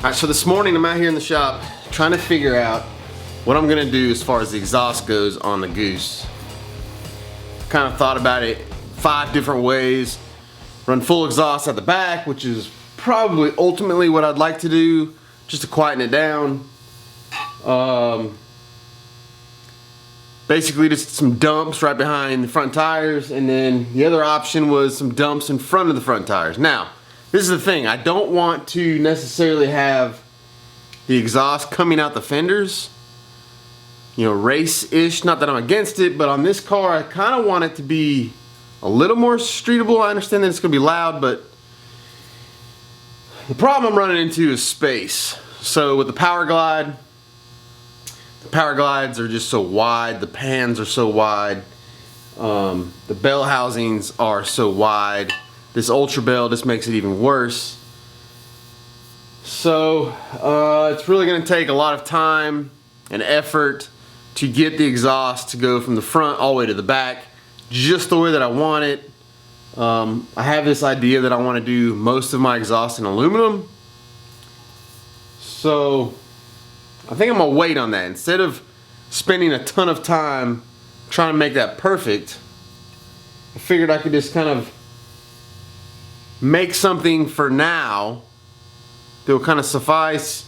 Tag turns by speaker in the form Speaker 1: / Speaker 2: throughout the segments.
Speaker 1: Alright, so this morning I'm out here in the shop trying to figure out what I'm gonna do as far as the exhaust goes on the Goose. Kind of thought about it 5 different ways. Run full exhaust at the back, which is probably ultimately what I'd like to do, just to quieten it down. Basically just some dumps right behind the front tires, and then the other option was some dumps in front of the front tires. Now, this is the thing, I don't want to necessarily have the exhaust coming out the fenders, you know, race-ish. Not that I'm against it, but on this car I kind of want it to be a little more streetable. I understand that it's going to be loud, but the problem I'm running into is space. So with the Power Glide, the Power Glides are just so wide, the pans are so wide, the bell housings are so wide. This Ultra Bell just makes it even worse. So it's really going to take a lot of time and effort to get the exhaust to go from the front all the way to the back just the way that I want it. I have this idea that I want to do most of my exhaust in aluminum. So I think I'm going to wait on that. Instead of spending a ton of time trying to make that perfect, I figured I could just kind of make something for now that will kind of suffice.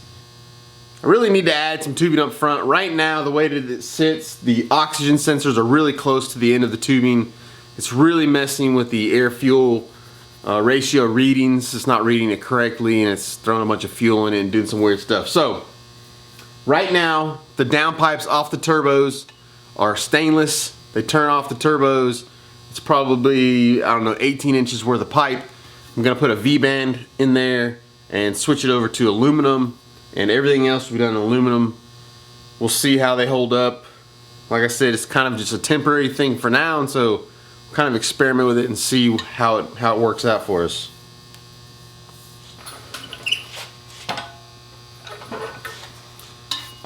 Speaker 1: I really need to add some tubing up front. Right now, the way that it sits, the oxygen sensors are really close to the end of the tubing. It's really messing with the air-fuel ratio readings. It's not reading it correctly, and it's throwing a bunch of fuel in it and doing some weird stuff. So, right now, the downpipes off the turbos are stainless. They turn off the turbos. It's probably, I don't know, 18 inches worth of pipe. I'm gonna put a V-band in there and switch it over to aluminum, and everything else will be done in aluminum. We'll see how they hold up. Like I said, it's kind of just a temporary thing for now, and so we'll kind of experiment with it and see how it works out for us.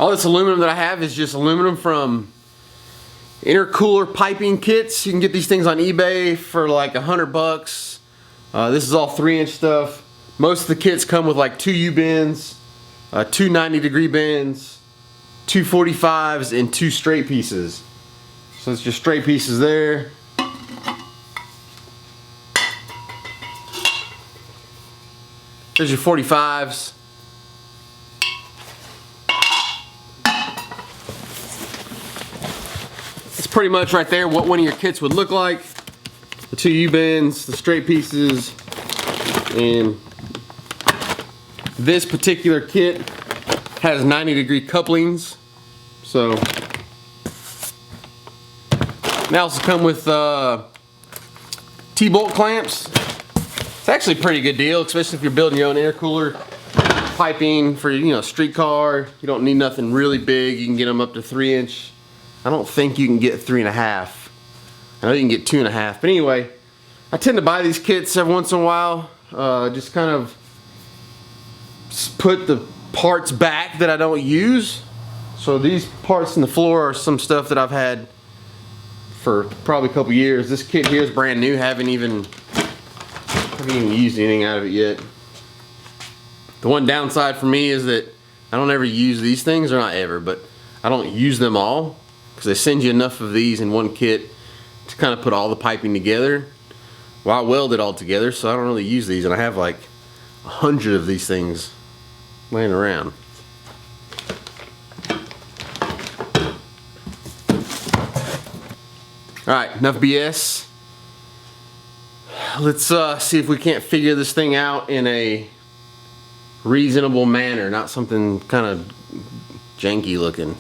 Speaker 1: All this aluminum that I have is just aluminum from Intercooler piping kits. You can get these things on eBay for like $100. This is all 3-inch stuff. Most of the kits come with like 2 U-bends, 2 90-degree bends, 2 45s, and 2 straight pieces. So it's just straight pieces there. There's your 45s. It's pretty much right there what one of your kits would look like. The 2 U-bends, the straight pieces, and this particular kit has 90-degree couplings. So they also come with T-bolt clamps. It's actually a pretty good deal, especially if you're building your own intercooler piping for, you know, street car. You don't need nothing really big. You can get them up to 3-inch. I don't think you can get 3.5. I know you can get 2.5, but anyway, I tend to buy these kits every once in a while. Just kind of put the parts back that I don't use. So these parts in the floor are some stuff that I've had for probably a couple years. This kit here is brand new. Haven't even used anything out of it yet. The one downside for me is that I don't ever use these things, or not ever, but I don't use them all, because they send you enough of these in one kit to kind of put all the piping together. Well, I weld it all together, so I don't really use these, and I have like 100 of these things laying around. Alright, enough BS. Let's see if we can't figure this thing out in a reasonable manner, not something kind of janky looking.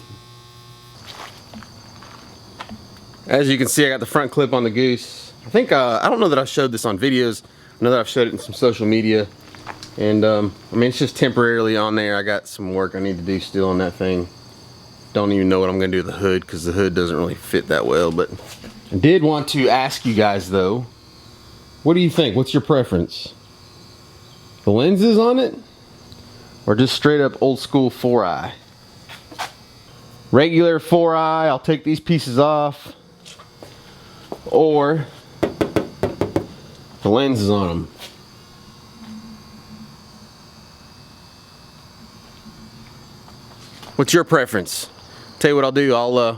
Speaker 1: As you can see, I got the front clip on the Goose. I think, I don't know that I showed this on videos. I know that I've showed it in some social media. And, I mean, it's just temporarily on there. I got some work I need to do still on that thing. Don't even know what I'm going to do with the hood, because the hood doesn't really fit that well. But I did want to ask you guys, though, what do you think? What's your preference? The lenses on it? Or just straight up old school 4-eye? Regular 4-eye, I'll take these pieces off. Or the lenses on them. What's your preference? Tell you what I'll do.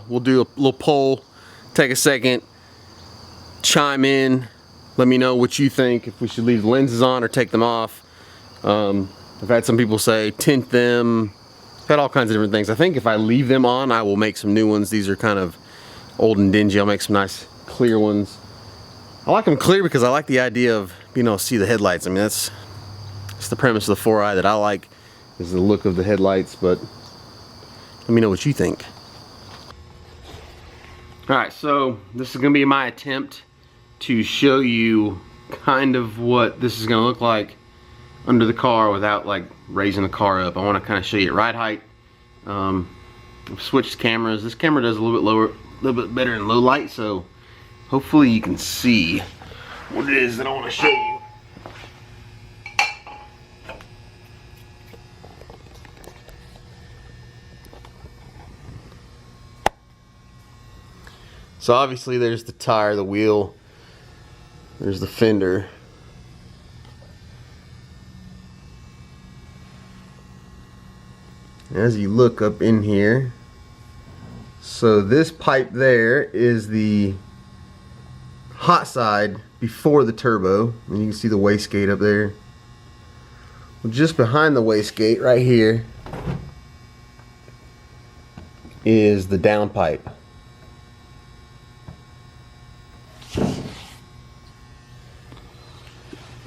Speaker 1: We'll do a little poll. Take a second, chime in. Let me know what you think. If we should leave the lenses on or take them off. I've had some people say tint them. I've had all kinds of different things. I think if I leave them on, I will make some new ones. These are kind of old and dingy. I'll make some nice clear ones. I like them clear because I like the idea of being able to see the headlights. I mean, that's the premise of the 4i that I like, is the look of the headlights. But let me know what you think. Alright, so this is going to be my attempt to show you kind of what this is going to look like under the car without like raising the car up. I want to kind of show you at ride height. I've switched cameras. This camera does a little bit lower, a little bit better in low light, so hopefully you can see what it is that I want to show you. So obviously there's the tire, the wheel, there's the fender. As you look up in here, so this pipe there is the hot side before the turbo, and you can see the wastegate up there. Well, just behind the wastegate right here is the downpipe.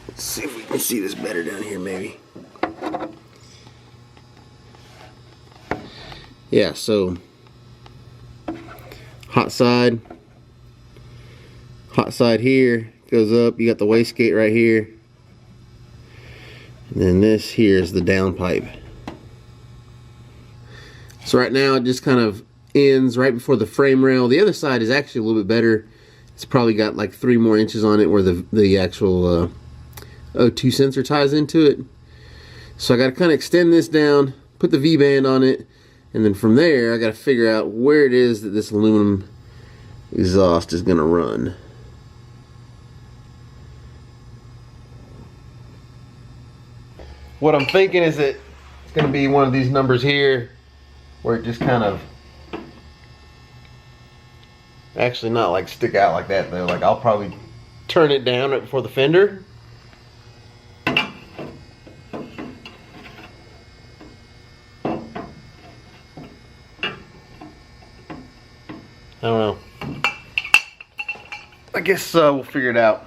Speaker 1: Let's see if we can see this better down here, maybe. Yeah, so hot side here goes up. You got the wastegate right here, and then this here is the downpipe. So right now it just kind of ends right before the frame rail. The other side is actually a little bit better. It's probably got like 3 more inches on it where the actual O2 sensor ties into it. So I got to kind of extend this down, put the V-band on it, and then from there I got to figure out where it is that this aluminum exhaust is going to run. What I'm thinking is that it's going to be one of these numbers here where it just kind of, actually not like stick out like that though. Like I'll probably turn it down right before the fender. I don't know. I guess we'll figure it out.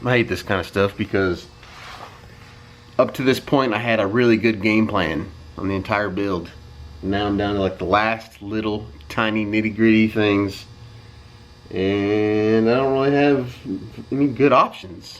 Speaker 1: I hate this kind of stuff because up to this point I had a really good game plan on the entire build. Now I'm down to like the last little tiny nitty-gritty things, and I don't really have any good options.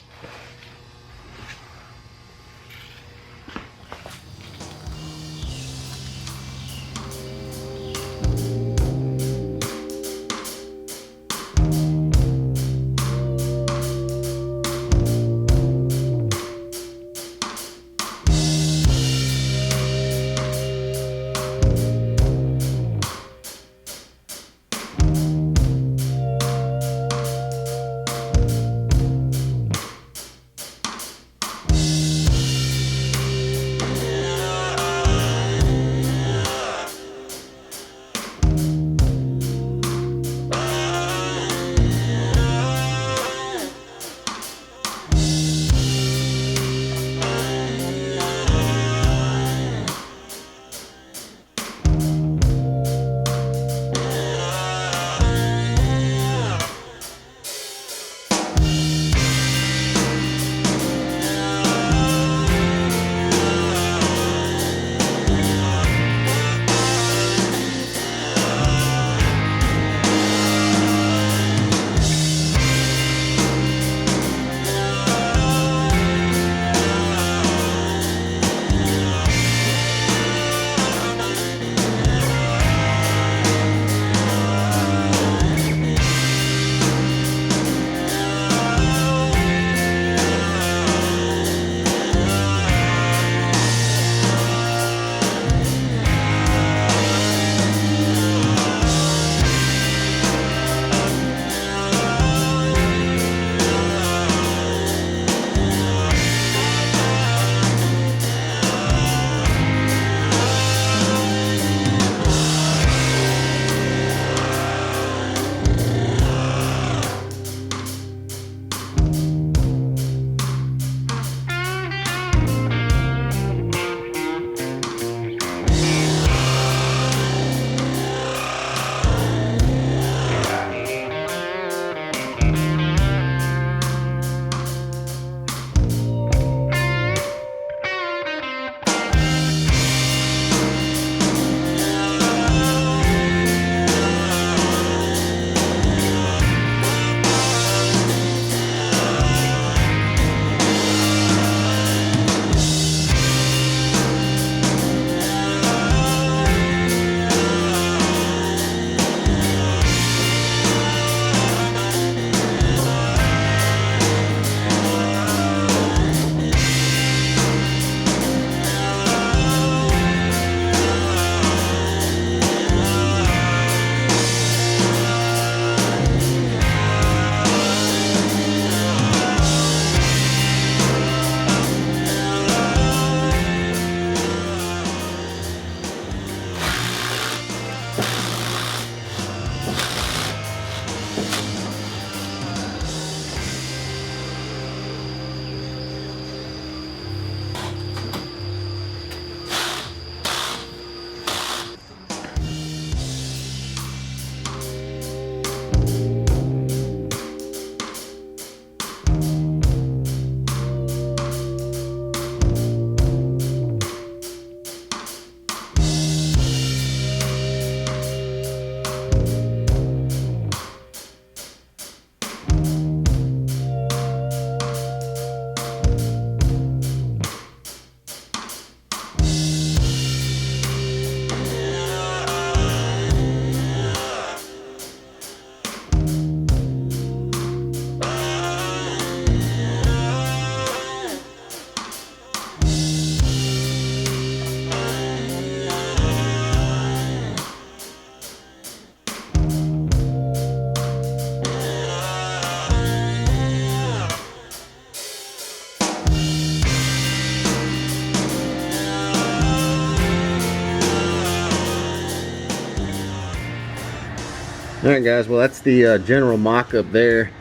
Speaker 1: Alright guys, well that's the general mock-up there.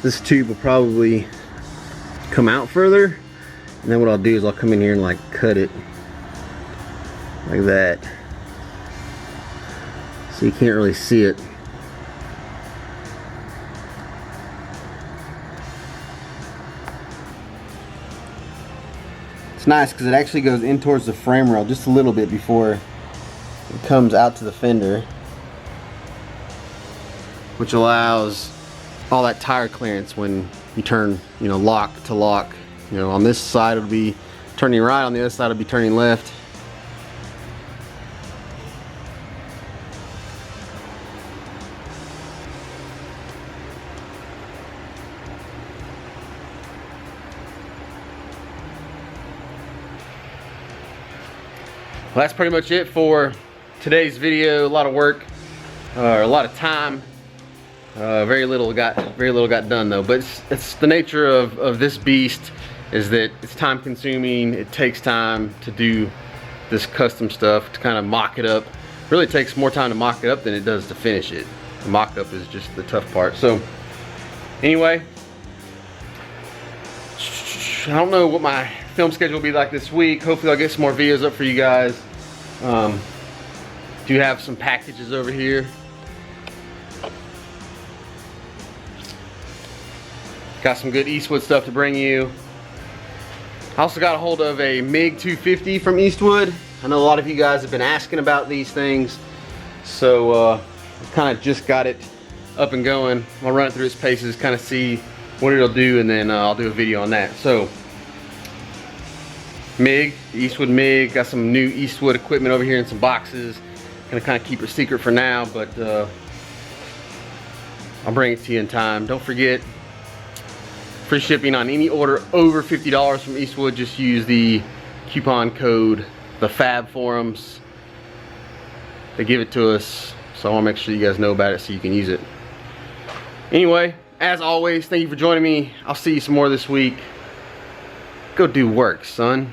Speaker 1: This tube will probably come out further, and then what I'll do is I'll come in here and like cut it like that, so you can't really see it. It's nice because it actually goes in towards the frame rail just a little bit before it comes out to the fender, which allows all that tire clearance when you turn, you know, lock to lock. You know, on this side it'll be turning right, on the other side it'll be turning left. Well, that's pretty much it for today's video. A lot of work, a lot of time. Very little got done though. But it's the nature of this beast, is that it's time consuming. It takes time to do this custom stuff, to kind of mock it up. Really takes more time to mock it up than it does to finish it. The mock up is just the tough part. So anyway, I don't know what my film schedule will be like this week. Hopefully I'll get some more videos up for you guys. Do have some packages over here. Got some good Eastwood stuff to bring you. I also got a hold of a MiG 250 from Eastwood. I know a lot of you guys have been asking about these things, so kind of just got it up and going. I'll run it through its paces, kind of see what it'll do, and then I'll do a video on that. So MiG, Eastwood MiG, got some new Eastwood equipment over here in some boxes. Gonna kind of keep it secret for now, but I'll bring it to you in time. Don't forget, free shipping on any order over $50 from Eastwood. Just use the coupon code, the Fab Forums. They give it to us, so I want to make sure you guys know about it so you can use it. Anyway, as always, thank you for joining me. I'll see you some more this week. Go do work, son.